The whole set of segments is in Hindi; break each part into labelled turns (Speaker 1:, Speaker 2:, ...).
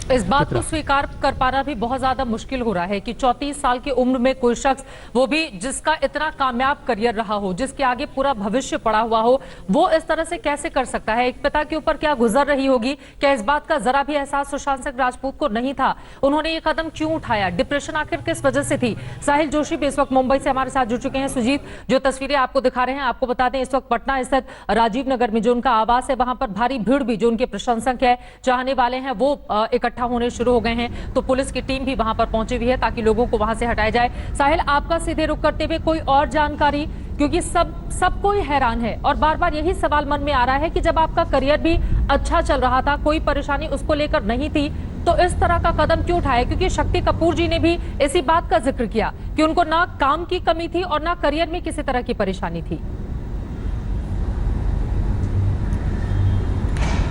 Speaker 1: इस बात को स्वीकार कर पाना भी बहुत ज्यादा मुश्किल हो रहा है कि 34 साल की उम्र में कोई शख्स, वो भी जिसका इतना कामयाब करियर रहा हो, जिसके आगे पूरा भविष्य पड़ा हुआ हो, वो इस तरह से कैसे कर सकता है। एक पिता के ऊपर क्या गुजर रही होगी, क्या इस बात का जरा भी एहसास सुशांत सिंह राजपूत को नहीं था? उन्होंने ये कदम क्यों उठाया? डिप्रेशन आखिर किस वजह से थी? साहिल जोशी भी इस वक्त मुंबई से हमारे साथ जुड़ चुके हैं। सुजीत, जो तस्वीरें आपको दिखा रहे हैं, आपको बता दें इस वक्त पटना स्थित राजीव नगर में जो उनका आवास है, वहां पर भारी भीड़ भी, जो उनके प्रशंसक है, चाहने वाले हैं, वो इकट्ठा होने शुरू हो गए हैं। तो पुलिस की टीम भी वहां पर पहुंची हुई है ताकि लोगों को वहां से हटाया जाए। साहिल, आपका सीधे रुख करते हुए कोई और जानकारी, क्योंकि सब कोई हैरान है और बार बार यही सवाल मन में आ रहा है कि जब आपका करियर भी अच्छा चल रहा था, कोई परेशानी उसको लेकर नहीं थी, तो इस तरह का कदम क्यों उठाया? क्योंकि शक्ति कपूर जी ने भी इसी बात का जिक्र किया कि उनको ना काम की कमी थी और ना करियर में किसी तरह की परेशानी थी।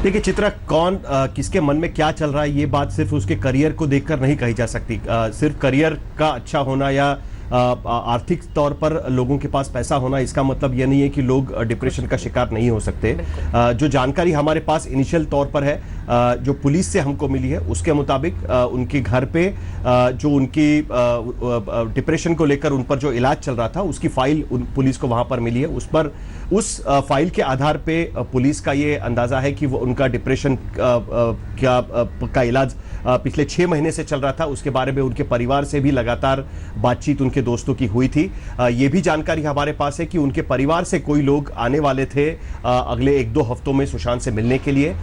Speaker 2: देखिए चित्रा, कौन किसके मन में क्या चल रहा है, ये बात सिर्फ उसके करियर को देखकर नहीं कही जा सकती। सिर्फ करियर का अच्छा होना या आर्थिक तौर पर लोगों के पास पैसा होना, इसका मतलब यह नहीं है कि लोग डिप्रेशन का शिकार नहीं हो सकते। जो जानकारी हमारे पास इनिशियल तौर पर है, जो पुलिस से हमको मिली है, उसके मुताबिक उनके घर पे जो उनकी डिप्रेशन को लेकर उन पर जो इलाज चल रहा था, उसकी फाइल पुलिस को वहां पर मिली है। उस फाइल के आधार पे पुलिस का ये अंदाजा है कि वो उनका डिप्रेशन का इलाज पिछले 6 महीने से चल रहा था। उसके बारे में उनके परिवार से भी लगातार बातचीत उनके दोस्तों की हुई थी। ये भी जानकारी हमारे पास है कि उनके परिवार से कोई लोग आने वाले थे अगले 1-2 हफ्तों में सुशांत से मिलने के लिए।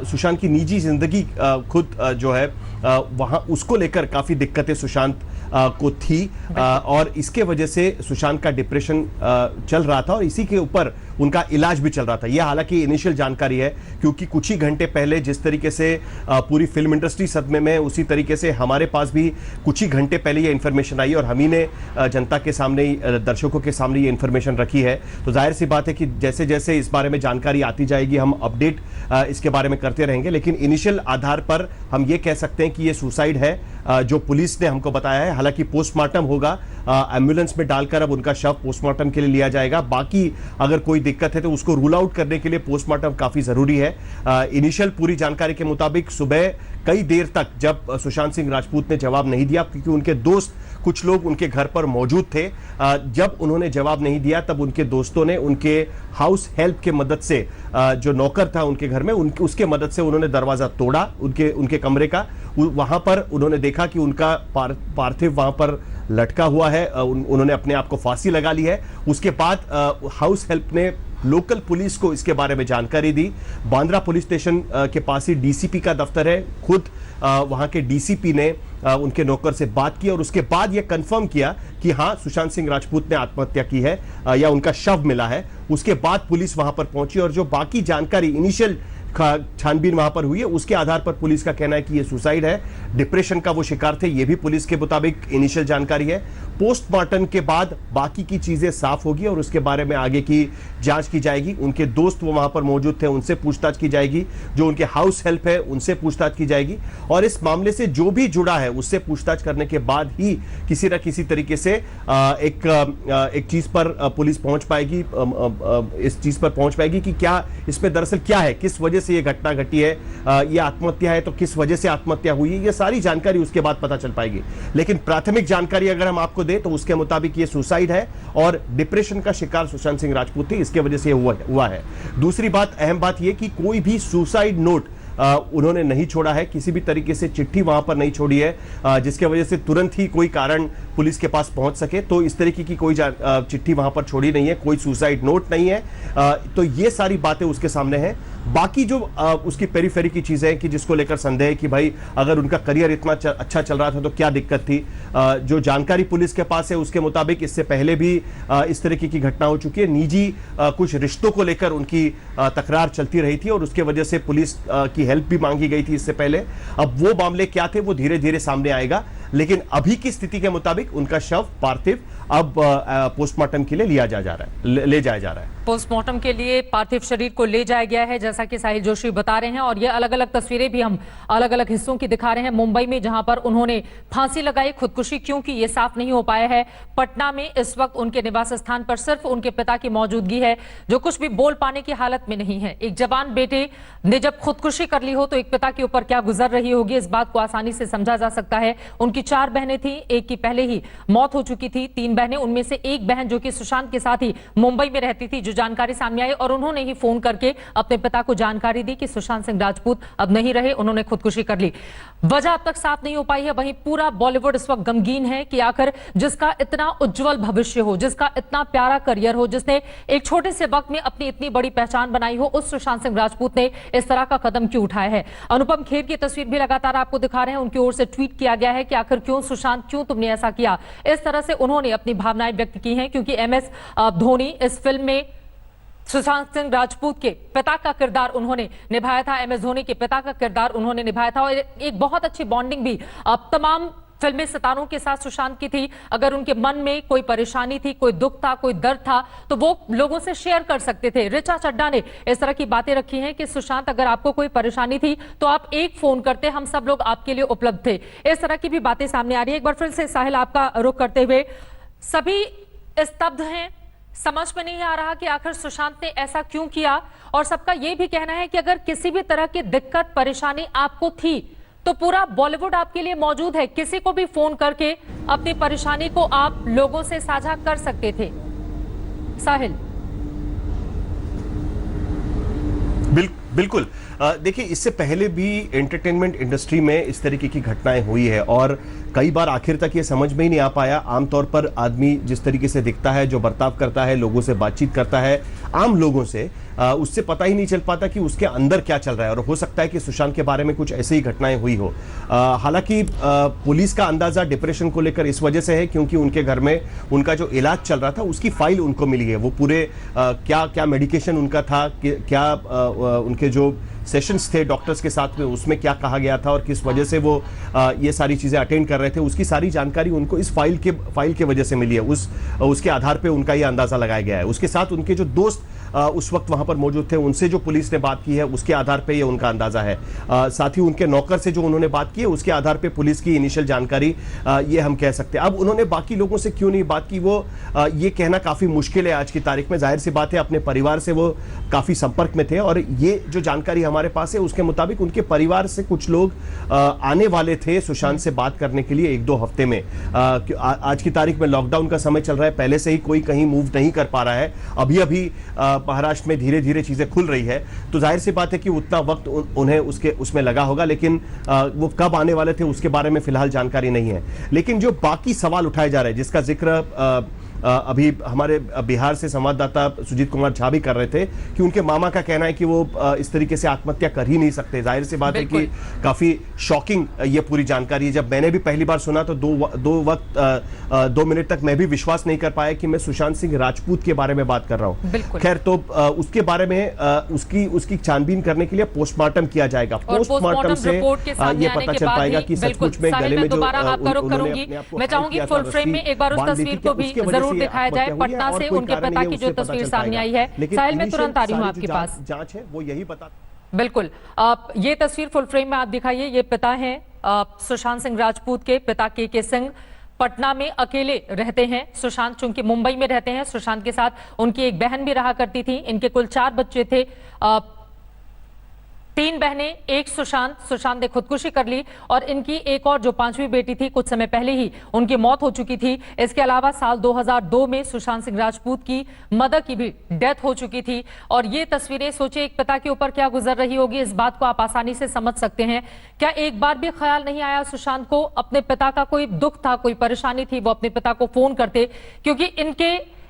Speaker 2: सुशांत की निजी जिंदगी खुद जो है वहां, उसको लेकर काफी दिक्कतें सुशांत को थी और इसके वजह से सुशांत का डिप्रेशन चल रहा था और इसी के ऊपर उनका इलाज भी चल रहा था। यह हालांकि इनिशियल जानकारी है, क्योंकि कुछ ही घंटे पहले जिस तरीके से पूरी फिल्म इंडस्ट्री सदमे में, उसी तरीके से हमारे पास भी कुछ ही घंटे पहले ये इन्फॉर्मेशन आई और हम ही ने जनता के सामने, दर्शकों के सामने ये इन्फॉर्मेशन रखी है। तो जाहिर सी बात है कि जैसे जैसे इस बारे में जानकारी आती जाएगी, हम अपडेट इसके बारे में करते रहेंगे। लेकिन इनिशियल आधार पर हम ये कह सकते हैं कि ये सुसाइड है, जो पुलिस ने हमको बताया है। हालांकि पोस्टमार्टम होगा, एम्बुलेंस में डालकर अब उनका शव पोस्टमार्टम के लिए लिया जाएगा। बाकी अगर कोई दिक्कत है तो उसको रूल आउट करने के लिए पोस्टमार्टम काफी जरूरी है। इनिशियल पूरी जानकारी के मुताबिक सुबह कई देर तक जब सुशांत सिंह राजपूत ने जवाब नहीं दिया, क्योंकि उनके दोस्त कुछ लोग उनके घर पर मौजूद थे, जब उन्होंने जवाब नहीं दिया तब उनके दोस्तों ने उनके हाउस हेल्प के मदद से, जो नौकर था उनके घर में, उसके मदद से उन्होंने दरवाजा तोड़ा उनके कमरे का। वहां पर उन्होंने देखा कि उनका पार्थिव वहां पर लटका हुआ है, उन्होंने अपने आप को फांसी लगा ली है। उसके बाद हाउस हेल्प ने लोकल पुलिस को इसके बारे में जानकारी दी। बांद्रा पुलिस स्टेशन के पास ही डीसीपी का दफ्तर है, खुद वहां के डीसीपी ने उनके नौकर से बात की और उसके बाद यह कंफर्म किया कि हां, सुशांत सिंह राजपूत ने आत्महत्या की है या उनका शव मिला है। उसके बाद पुलिस वहां पर पहुंची और जो बाकी जानकारी इनिशियल छानबीन वहां पर हुई है, उसके आधार पर पुलिस का कहना है कि यह सुसाइड है, डिप्रेशन का वो शिकार थे। यह भी पुलिस के मुताबिक इनिशियल जानकारी है। पोस्टमार्टम के बाद बाकी की चीजें साफ होगी और उसके बारे में आगे की जांच की जाएगी। उनके दोस्त वो वहां पर मौजूद थे, उनसे पूछताछ की जाएगी। जो उनके हाउस हेल्प है, उनसे पूछताछ की जाएगी और इस मामले से जो भी जुड़ा है उससे पूछताछ करने के बाद ही किसी न किसी तरीके से एक चीज पर पुलिस पहुंच पाएगी, इस चीज पर पहुंच पाएगी कि क्या इसमें दरअसल क्या है, किस वजह से ये घटना घटी है, ये आत्महत्या है तो किस वजह से आत्महत्या हुई है, ये सारी जानकारी उसके बाद पता चल पाएगी। लेकिन प्राथमिक जानकारी अगर हम आपको दे तो उसके मुताबिक ये सुसाइड है और डिप्रेशन का शिकार सुशांत सिंह राजपूत थे, इसके वजह से हुआ है। दूसरी बात, अहम बात यह कि कोई भी सुसाइड नोट उन्होंने नहीं छोड़ा है, किसी भी तरीके से चिट्ठी वहां पर नहीं छोड़ी है जिसके वजह से तुरंत ही कोई कारण पुलिस के पास पहुंच सके। तो इस तरीके की कोई चिट्ठी वहां पर छोड़ी नहीं है, कोई सुसाइड नोट नहीं है। तो ये सारी बातें उसके सामने हैं। बाकी जो उसकी पेरीफेरी की चीजें हैं कि जिसको लेकर संदेह है कि भाई अगर उनका करियर इतना अच्छा चल रहा था तो क्या दिक्कत थी। जो जानकारी पुलिस के पास है उसके मुताबिक इससे पहले भी इस तरीके की घटना हो चुकी है। निजी कुछ रिश्तों को लेकर उनकी तकरार चलती रही थी और उसके वजह से पुलिस की हेल्प भी मांगी गई थी इससे पहले। अब वो मामले क्या थे वो धीरे धीरे सामने आएगा, लेकिन अभी की स्थिति के मुताबिक उनका शव पार्थिव अब पोस्टमार्टम के लिए ले जाया जा रहा है।
Speaker 1: पोस्टमार्टम के लिए पार्थिव शरीर को ले जाया गया है, जैसा कि साहिल जोशी बता रहे हैं। और ये अलग अलग तस्वीरें भी हम अलग अलग हिस्सों की दिखा रहे हैं। मुंबई में जहां पर उन्होंने फांसी लगाई, खुदकुशी क्यों की ये साफ नहीं हो पाया है। पटना में इस वक्त उनके निवास स्थान पर सिर्फ उनके पिता की मौजूदगी है, जो कुछ भी बोल पाने की हालत में नहीं है। एक जवान बेटे ने जब खुदकुशी कर ली हो तो एक पिता के ऊपर क्या गुजर रही होगी, इस बात को आसानी से समझा जा सकता है। उनकी 4 बहनें थी, एक की पहले ही मौत हो चुकी थी, 3 बहनें, उनमें से एक बहन जो कि सुशांत के साथ ही मुंबई में रहती थी, जो जानकारी सामने आई और उन्होंने ही फोन करके अपने पिता को जानकारी दी कि सुशांत सिंह राजपूत अब नहीं रहे, उन्होंने खुदकुशी कर ली। वजह अब तक साफ नहीं हो पाई है। वहीं पूरा बॉलीवुड इस वक्त गमगीन है कि आखिर जिसका इतना उज्जवल भविष्य हो, जिसका इतना प्यारा करियर हो, जिसने एक छोटे से वक्त में अपनी इतनी बड़ी पहचान बनाई हो, उस सुशांत सिंह राजपूत ने इस तरह का कदम क्यों उठाया है। अनुपम खेर की तस्वीर भी लगातार आपको दिखा रहे हैं। उनकी ओर से ट्वीट किया गया है कि आखिर क्यों सुशांत, क्यों तुमने ऐसा किया। इस तरह से उन्होंने अपनी भावनाएं व्यक्त की हैं, क्योंकि MS धोनी इस फिल्म में सुशांत सिंह राजपूत के पिता का किरदार उन्होंने निभाया था। MS धोनी के पिता का किरदार उन्होंने निभाया था और एक बहुत अच्छी बॉन्डिंग भी अब तमाम फिल्मी सितारों के साथ सुशांत की थी। अगर उनके मन में कोई परेशानी थी, कोई दुख था, कोई दर्द था, तो वो लोगों से शेयर कर सकते थे। ऋचा चड्ढा ने इस तरह की बातें रखी हैं कि सुशांत, अगर आपको कोई परेशानी थी तो आप एक फोन करते, हम सब लोग आपके लिए उपलब्ध थे। इस तरह की भी बातें सामने आ रही है। एक बार फिर से साहिल आपका रुख करते हुए, सभी स्तब्ध हैं, समझ में नहीं आ रहा कि आखिर सुशांत ने ऐसा क्यों किया। और सबका यह भी कहना है कि अगर किसी भी तरह की दिक्कत परेशानी आपको थी तो पूरा बॉलीवुड आपके लिए मौजूद है, किसी को भी फोन करके अपनी परेशानी को आप लोगों से साझा कर सकते थे। साहिल।
Speaker 2: बिल्कुल। देखिए, इससे पहले भी एंटरटेनमेंट इंडस्ट्री में इस तरीके की घटनाएं हुई है और कई बार आखिर तक ये समझ में ही नहीं आ पाया। आमतौर पर आदमी जिस तरीके से दिखता है, जो बर्ताव करता है, लोगों से बातचीत करता है, आम लोगों से, उससे पता ही नहीं चल पाता कि उसके अंदर क्या चल रहा है। और हो सकता है कि सुशांत के बारे में कुछ ऐसी ही घटनाएं हुई हो। हालांकि पुलिस का अंदाजा डिप्रेशन को लेकर इस वजह से है क्योंकि उनके घर में उनका जो इलाज चल रहा था उसकी फाइल उनको मिली है। वो पूरे क्या क्या मेडिकेशन उनका था, क्या उनके जो सेशंस थे डॉक्टर्स के साथ में, उसमें क्या कहा गया था और किस वजह से वो ये सारी चीजें अटेंड कर रहे थे, उसकी सारी जानकारी उनको इस फाइल के वजह से मिली है। उसके आधार पे उनका ये अंदाजा लगाया गया है। उसके साथ उनके जो दोस्त उस वक्त वहां पर मौजूद थे, उनसे जो पुलिस ने बात की है उसके आधार पे ये उनका अंदाजा है। साथ ही उनके नौकर से जो उन्होंने बात की है उसके आधार पे पुलिस की इनिशियल जानकारी ये हम कह सकते हैं। अब उन्होंने बाकी लोगों से क्यों नहीं बात की, वो ये कहना काफी मुश्किल है आज की तारीख में। जाहिर सी बात है, अपने परिवार से वो काफी संपर्क में थे और ये जो जानकारी हमारे पास है उसके मुताबिक उनके परिवार से कुछ लोग आने वाले थे सुशांत से बात करने के लिए 1-2 हफ्ते में। आज की तारीख में लॉकडाउन का समय चल रहा है, पहले से ही कोई कहीं मूव नहीं कर पा रहा है। अभी महाराष्ट्र में धीरे धीरे चीजें खुल रही है, तो जाहिर सी बात है कि उतना वक्त उन्हें उसमें लगा होगा, लेकिन वो कब आने वाले थे उसके बारे में फिलहाल जानकारी नहीं है। लेकिन जो बाकी सवाल उठाए जा रहे हैं, जिसका जिक्र अभी हमारे बिहार से संवाददाता सुजीत कुमार झा भी कर रहे थे कि उनके मामा का कहना है कि वो इस तरीके से आत्महत्या कर ही नहीं सकते। जाहिर सी बात है कि काफी शॉकिंग ये पूरी जानकारी है। जब मैंने भी पहली बार सुना तो 2 मिनट तक मैं भी विश्वास नहीं कर पाया कि मैं सुशांत सिंह राजपूत के बारे में बात कर रहा हूं। खैर, तो उसके बारे में उसकी छानबीन करने के लिए पोस्टमार्टम किया जाएगा। पोस्टमार्टम से ये पता चल पाएगा कि सचमुच में गले में जो
Speaker 1: मैं चाहूंगी फुल फ्रेम में एक बार उस तस्वीर को भी जरूर दिखाया जाए। पटना से उनके पिता की जो तस्वीर सामने आई है, साहिल मैं तुरंत आ रही हूं आपके पास।
Speaker 2: जांच है वो यही बता।
Speaker 1: बिल्कुल, ये तस्वीर फुल फ्रेम में आप दिखाइए। ये पिता हैं सुशांत सिंह राजपूत के पिता के सिंह, पटना में अकेले रहते हैं। सुशांत चूंकि मुंबई में रहते हैं, सुशांत के साथ उनकी एक बहन भी रहा करती थी। इनके कुल 4 बच्चे थे, 3 बहनें, एक सुशांत ने खुदकुशी कर ली और इनकी एक और जो 5वीं बेटी थी, कुछ समय पहले ही उनकी मौत हो चुकी थी। इसके अलावा साल 2002 में सुशांत सिंह राजपूत की मदर की भी डेथ हो चुकी थी। और ये तस्वीरें, सोचिए एक पिता के ऊपर क्या गुजर रही होगी, इस बात को आप आसानी से समझ सकते हैं। क्या एक बार भी ख्याल नहीं आया सुशांत को, अपने पिता का कोई दुख था, कोई परेशानी थी, वो अपने पिता को फोन करते? क्योंकि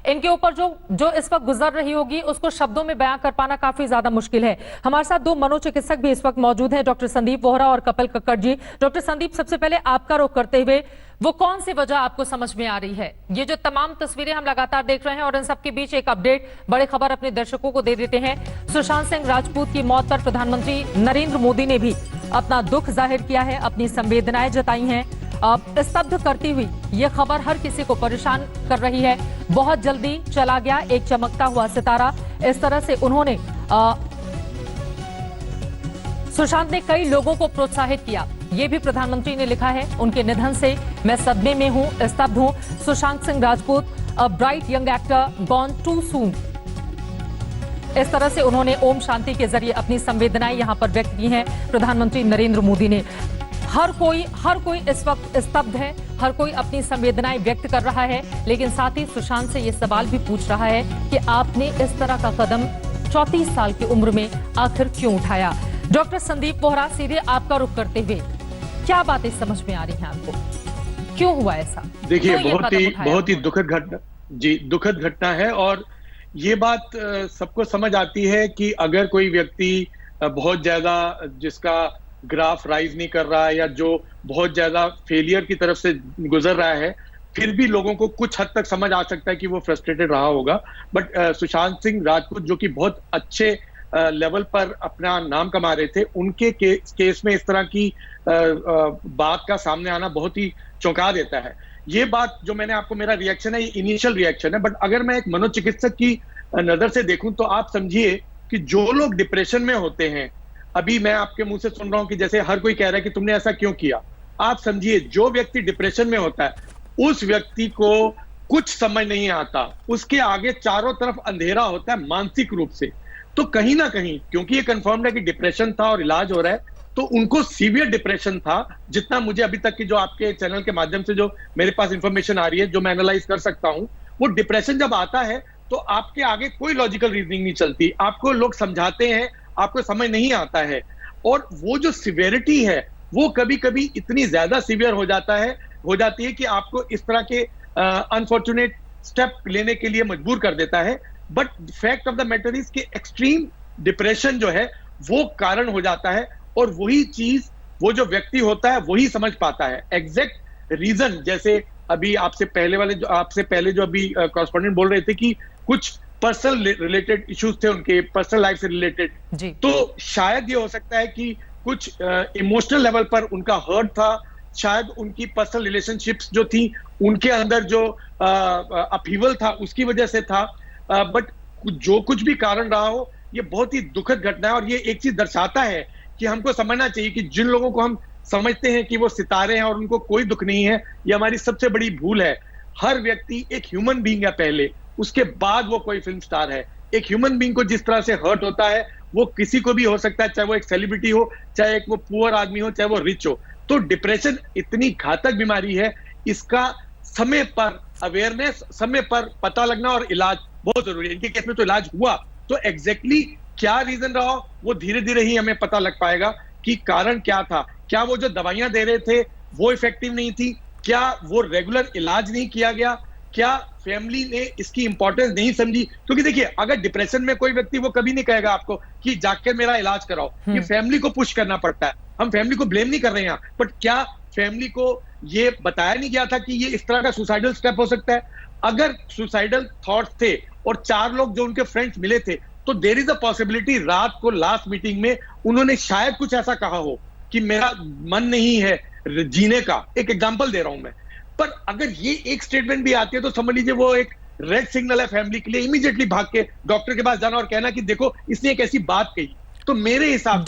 Speaker 1: इनके ऊपर जो इस वक्त गुजर रही होगी उसको शब्दों में बयां कर पाना काफी ज्यादा मुश्किल है। हमारे साथ 2 मनोचिकित्सक भी इस वक्त मौजूद हैं, डॉक्टर संदीप वोहरा और कपिल कक्कड़ जी। डॉक्टर संदीप, सबसे पहले आपका रुख करते हुए, वो कौन सी वजह आपको समझ में आ रही है? ये जो तमाम तस्वीरें हम लगातार देख रहे हैं और इन सबके बीच एक अपडेट, बड़ी खबर अपने दर्शकों को दे देते हैं। सुशांत सिंह राजपूत की मौत पर प्रधानमंत्री नरेंद्र मोदी ने भी अपना दुख जाहिर किया है, अपनी संवेदनाएं जताई हैं। स्तब्ध करती हुई ये खबर हर किसी को परेशान कर रही है। बहुत जल्दी चला गया एक चमकता हुआ सितारा, इस तरह से उन्होंने सुशांत ने कई लोगों को प्रोत्साहित किया। ये भी प्रधानमंत्री ने लिखा है, उनके निधन से मैं सदमे में हूं, स्तब्ध हूं। Sushant Singh Rajput, a bright young actor gone too soon. इस तरह से उन्होंने ओम शांति के जरिए अपनी संवेदनाएं यहां पर व्यक्त की हैं प्रधानमंत्री नरेंद्र मोदी ने। हर कोई इस वक्त स्तब्ध है, हर कोई अपनी संवेदनाएं व्यक्त कर रहा है, लेकिन साथ ही सुशांत से ये सवाल भी पूछ रहा है कि आपने इस तरह का कदम 34 साल की उम्र में आखिर क्यों उठाया। डॉक्टर संदीप बोहरा, सीधे आपका रुख करते हुए क्या बातें समझ में आ रही हैं आपको, क्यों हुआ ऐसा?
Speaker 3: देखिए, बहुत ही दुखद घटना, जी दुखद घटना है। और ये बात सबको समझ आती है कि अगर कोई व्यक्ति बहुत ज्यादा, जिसका ग्राफ राइज नहीं कर रहा है या जो बहुत ज्यादा फेलियर की तरफ से गुजर रहा है, फिर भी लोगों को कुछ हद तक समझ आ सकता है कि वो फ्रस्ट्रेटेड रहा होगा। बट सुशांत सिंह राजपूत जो कि बहुत अच्छे लेवल पर अपना नाम कमा रहे थे, उनके केस में इस तरह की बात का सामने आना बहुत ही चौंका देता है। ये बात जो मैंने आपको, मेरा रिएक्शन है, ये इनिशियल रिएक्शन है, बट अगर मैं एक मनोचिकित्सक की नजर से देखूं तो आप समझिए कि जो लोग डिप्रेशन में होते हैं, अभी मैं आपके मुंह से सुन रहा हूं कि जैसे हर कोई कह रहा है कि तुमने ऐसा क्यों किया। आप समझिए, जो व्यक्ति डिप्रेशन में होता है, उस व्यक्ति को कुछ समझ नहीं आता, उसके आगे चारों तरफ अंधेरा होता है मानसिक रूप से। तो कहीं ना कहीं, क्योंकि ये कंफर्म है कि डिप्रेशन था और इलाज हो रहा है, तो उनको सीवियर डिप्रेशन था। जितना मुझे अभी तक की जो आपके चैनल के माध्यम से जो मेरे पास इंफॉर्मेशन आ रही है, जो मैं एनालाइज कर सकता हूं, वो डिप्रेशन जब आता है तो आपके आगे कोई लॉजिकल रीजनिंग नहीं चलती, आपको लोग समझाते हैं, आपको समझ नहीं आता है। और वो जो सिवियरिटी है, वो कभी कभी इतनी ज्यादा सिवियर हो जाती है कि आपको इस तरह के अनफॉर्चुनेट स्टेप लेने के लिए मजबूर कर देता है। But fact of the matter is कि एक्सट्रीम डिप्रेशन जो है वो कारण हो जाता है, और वही चीज वो जो व्यक्ति होता है वही समझ पाता है एग्जैक्ट रीजन। जैसे अभी आपसे पहले जो अभी कॉरेस्पॉन्डेंट बोल रहे थे कि कुछ पर्सनल रिलेटेड इश्यूज थे, उनके पर्सनल लाइफ से रिलेटेड, तो शायद ये हो सकता है कि कुछ इमोशनल लेवल पर उनका हर्ट था, शायद उनकी पर्सनल रिलेशनशिप्स जो थी उनके अंदर जो अपहीवल था उसकी वजह से था। बट जो कुछ भी कारण रहा हो, ये बहुत ही दुखद घटना है। और ये एक चीज दर्शाता है कि हमको समझना चाहिए कि जिन लोगों को हम समझते हैं कि वो सितारे हैं और उनको कोई दुख नहीं है, ये हमारी सबसे बड़ी भूल है। हर व्यक्ति एक ह्यूमन बीइंग है पहले, उसके बाद वो कोई फिल्म स्टार है। एक ह्यूमन बीइंग को जिस तरह से हर्ट होता है, वो किसी को भी हो सकता है, चाहे वो एक सेलिब्रिटी हो, चाहे एक वो पुअर आदमी हो, चाहे वो रिच हो। तो डिप्रेशन इतनी घातक बीमारी है, इसका समय पर अवेयरनेस, समय पर पता लगना और इलाज बहुत जरूरी है। इनके केस में तो इलाज हुआ, तो एग्जैक्टली क्या रीजन रहा वो धीरे धीरे ही हमें पता लग पाएगा कि कारण क्या था। क्या वो जो दवाइयां दे रहे थे वो इफेक्टिव नहीं थी? क्या वो रेगुलर इलाज नहीं किया गया? क्या फैमिली ने इसकी इंपॉर्टेंस नहीं समझी? क्योंकि देखिए, अगर डिप्रेशन में कोई व्यक्ति, वो कभी नहीं कहेगा आपको कि जाकर मेरा इलाज कराओ। ये फैमिली को पुश करना पड़ता है। हम फैमिली को ब्लेम नहीं कर रहे हैं, बट क्या फैमिली को ये बताया नहीं गया था कि ये इस तरह का सुसाइडल स्टेप हो सकता है? अगर सुसाइडल थॉट्स थे और 4 लोग जो उनके फ्रेंड्स मिले थे, तो देयर इज अ पॉसिबिलिटी रात को लास्ट मीटिंग में उन्होंने शायद कुछ ऐसा कहा हो कि मेरा मन नहीं है जीने का। एक एग्जांपल दे रहा हूं मैं। पर अगर ये एक स्टेटमेंट भी आती है तो समझ लीजिए वो एक रेड सिग्नल है फैमिली के लिए। इमीडिएटली भाग के डॉक्टर के पास जाना और कहना कि देखो इसने एक ऐसी बात कही। तो मेरे हिसाब